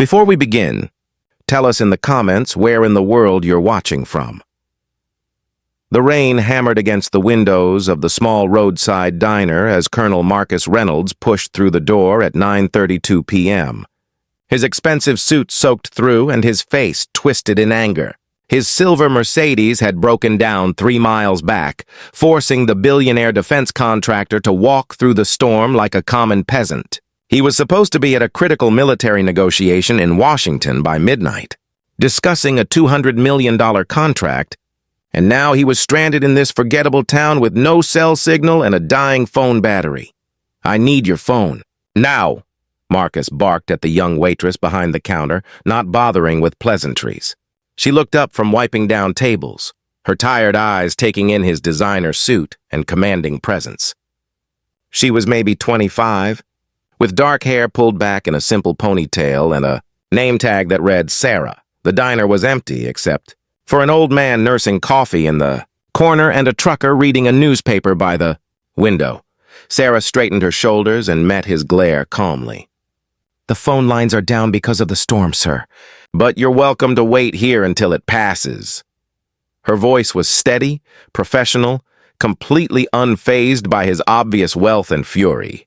Before we begin, tell us in the comments where in the world you're watching from. The rain hammered against the windows of the small roadside diner as Colonel Marcus Reynolds pushed through the door at 9:32 p.m. His expensive suit soaked through and his face twisted in anger. His silver Mercedes had broken down 3 miles back, forcing the billionaire defense contractor to walk through the storm like a common peasant. He was supposed to be at a critical military negotiation in Washington by midnight, discussing a $200 million contract, and now he was stranded in this forgettable town with no cell signal and a dying phone battery. "I need your phone. Now!" Marcus barked at the young waitress behind the counter, not bothering with pleasantries. She looked up from wiping down tables, her tired eyes taking in his designer suit and commanding presence. She was maybe 25, with dark hair pulled back in a simple ponytail and a name tag that read Sarah. The diner was empty except for an old man nursing coffee in the corner and a trucker reading a newspaper by the window. Sarah straightened her shoulders and met his glare calmly. "The phone lines are down because of the storm, sir. But you're welcome to wait here until it passes." Her voice was steady, professional, completely unfazed by his obvious wealth and fury.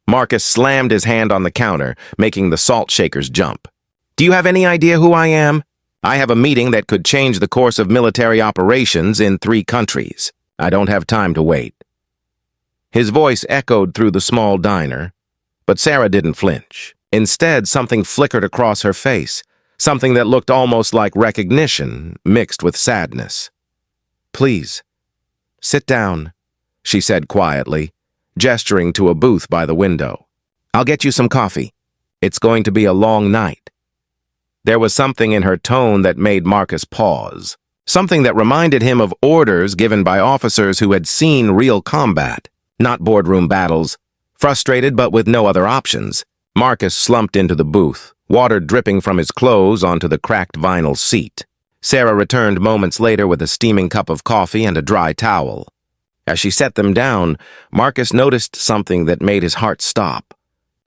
Marcus slammed his hand on the counter, making the salt shakers jump. "Do you have any idea who I am? I have a meeting that could change the course of military operations in 3 countries. I don't have time to wait." His voice echoed through the small diner, but Sarah didn't flinch. Instead, something flickered across her face, something that looked almost like recognition mixed with sadness. "Please, sit down," she said quietly, gesturing to a booth by the window. "I'll get you some coffee. It's going to be a long night." There was something in her tone that made Marcus pause, something that reminded him of orders given by officers who had seen real combat, not boardroom battles. Frustrated but with no other options, Marcus slumped into the booth, water dripping from his clothes onto the cracked vinyl seat. Sarah returned moments later with a steaming cup of coffee and a dry towel. As she set them down, Marcus noticed something that made his heart stop.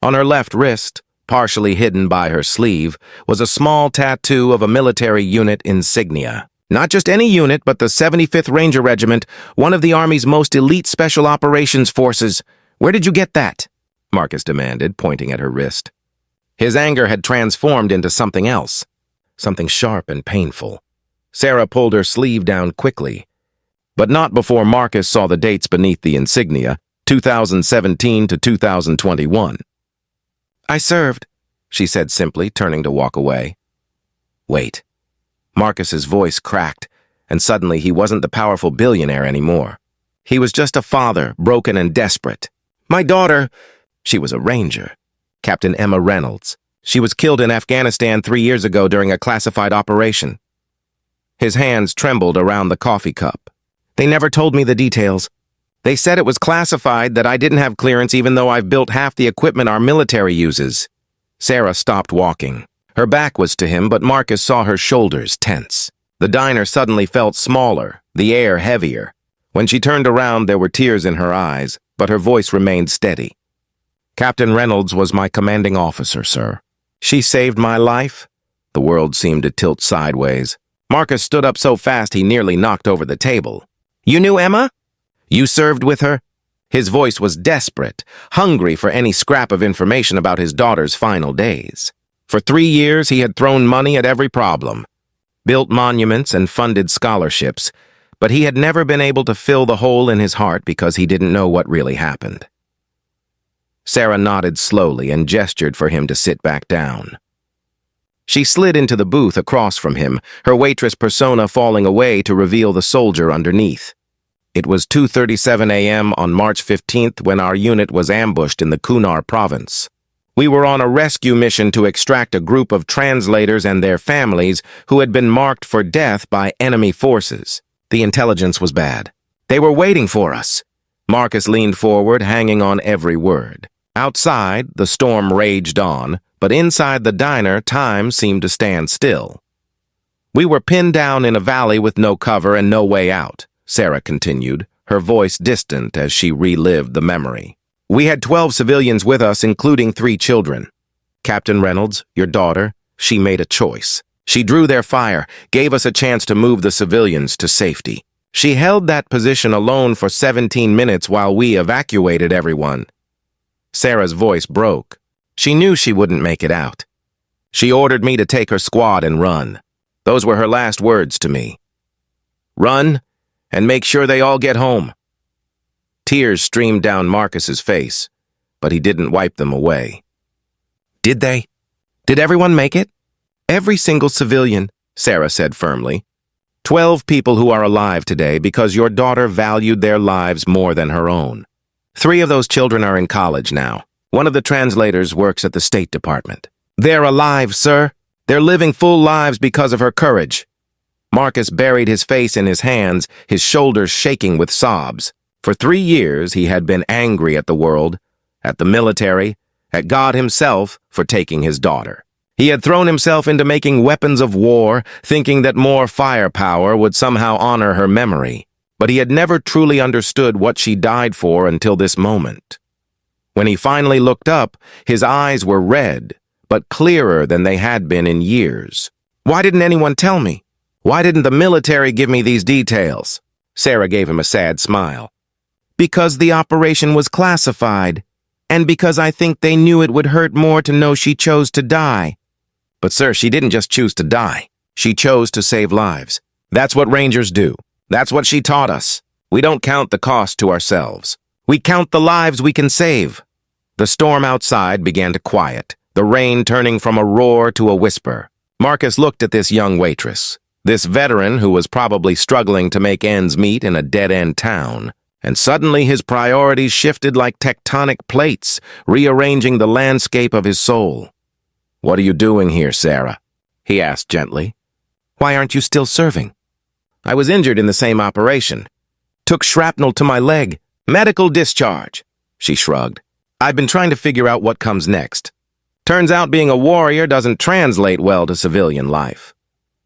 On her left wrist, partially hidden by her sleeve, was a small tattoo of a military unit insignia. Not just any unit, but the 75th Ranger Regiment, one of the Army's most elite special operations forces. "Where did you get that?" Marcus demanded, pointing at her wrist. His anger had transformed into something else, something sharp and painful. Sarah pulled her sleeve down quickly, but not before Marcus saw the dates beneath the insignia, 2017 to 2021. "I served," she said simply, turning to walk away. "Wait." Marcus's voice cracked, and suddenly he wasn't the powerful billionaire anymore. He was just a father, broken and desperate. "My daughter," she was a ranger, Captain Emma Reynolds. "She was killed in Afghanistan 3 years ago during a classified operation." His hands trembled around the coffee cup. "They never told me the details. They said it was classified, that I didn't have clearance even though I've built half the equipment our military uses." Sarah stopped walking. Her back was to him, but Marcus saw her shoulders tense. The diner suddenly felt smaller, the air heavier. When she turned around, there were tears in her eyes, but her voice remained steady. "Captain Reynolds was my commanding officer, sir. She saved my life." The world seemed to tilt sideways. Marcus stood up so fast he nearly knocked over the table. "You knew Emma? You served with her?" His voice was desperate, hungry for any scrap of information about his daughter's final days. For 3 years, he had thrown money at every problem, built monuments and funded scholarships, but he had never been able to fill the hole in his heart because he didn't know what really happened. Sarah nodded slowly and gestured for him to sit back down. She slid into the booth across from him, her waitress persona falling away to reveal the soldier underneath. It was 2:37 a.m. on March 15th when our unit was ambushed in the Kunar province. We were on a rescue mission to extract a group of translators and their families who had been marked for death by enemy forces. The intelligence was bad. They were waiting for us. Marcus leaned forward, hanging on every word. Outside, the storm raged on, but inside the diner, time seemed to stand still. "We were pinned down in a valley with no cover and no way out," Sarah continued, her voice distant as she relived the memory. "We had 12 civilians with us, including 3 children. Captain Reynolds, your daughter, she made a choice. She drew their fire, gave us a chance to move the civilians to safety. She held that position alone for 17 minutes while we evacuated everyone." Sarah's voice broke. She knew she wouldn't make it out. "She ordered me to take her squad and run. Those were her last words to me. Run, and make sure they all get home." Tears streamed down Marcus's face, but he didn't wipe them away. "Did they? Did everyone make it?" "Every single civilian," Sarah said firmly. 12 people who are alive today because your daughter valued their lives more than her own. 3 of those children are in college now. One of the translators works at the State Department. They're alive, sir. They're living full lives because of her courage." Marcus buried his face in his hands, his shoulders shaking with sobs. For 3 years, he had been angry at the world, at the military, at God himself for taking his daughter. He had thrown himself into making weapons of war, thinking that more firepower would somehow honor her memory. But he had never truly understood what she died for until this moment. When he finally looked up, his eyes were red, but clearer than they had been in years. "Why didn't anyone tell me? Why didn't the military give me these details?" Sarah gave him a sad smile. "Because the operation was classified, and because I think they knew it would hurt more to know she chose to die." "But sir, she didn't just choose to die. She chose to save lives. That's what Rangers do. That's what she taught us. We don't count the cost to ourselves. We count the lives we can save." The storm outside began to quiet, the rain turning from a roar to a whisper. Marcus looked at this young waitress, this veteran who was probably struggling to make ends meet in a dead-end town, and suddenly his priorities shifted like tectonic plates, rearranging the landscape of his soul. "What are you doing here, Sarah?" he asked gently. "Why aren't you still serving?" "I was injured in the same operation. Took shrapnel to my leg. Medical discharge," she shrugged. "I've been trying to figure out what comes next. Turns out being a warrior doesn't translate well to civilian life."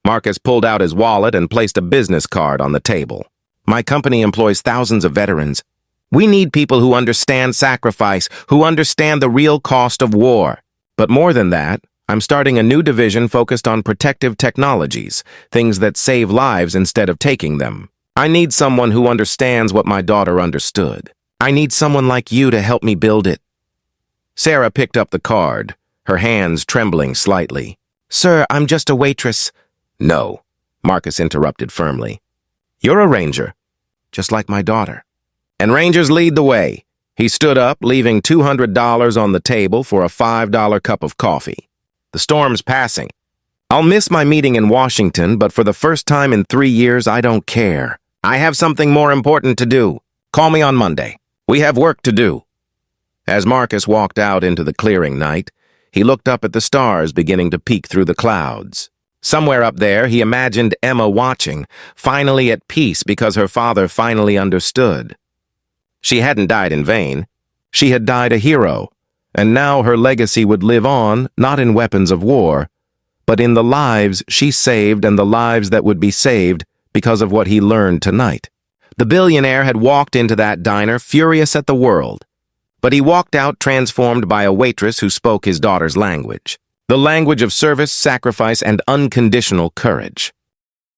Marcus pulled out his wallet and placed a business card on the table. "My company employs thousands of veterans. We need people who understand sacrifice, who understand the real cost of war. But more than that, I'm starting a new division focused on protective technologies, things that save lives instead of taking them. I need someone who understands what my daughter understood. I need someone like you to help me build it." Sarah picked up the card, her hands trembling slightly. "Sir, I'm just a waitress." "No," Marcus interrupted firmly. "You're a ranger, just like my daughter. And rangers lead the way." He stood up, leaving $200 on the table for a $5 cup of coffee. "The storm's passing. I'll miss my meeting in Washington, but for the first time in 3 years, I don't care. I have something more important to do. Call me on Monday. We have work to do." As Marcus walked out into the clearing night, he looked up at the stars beginning to peek through the clouds. Somewhere up there, he imagined Emma watching, finally at peace because her father finally understood. She hadn't died in vain. She had died a hero, and now her legacy would live on, not in weapons of war, but in the lives she saved and the lives that would be saved because of what he learned tonight. The billionaire had walked into that diner furious at the world, but he walked out transformed by a waitress who spoke his daughter's language, the language of service, sacrifice, and unconditional courage.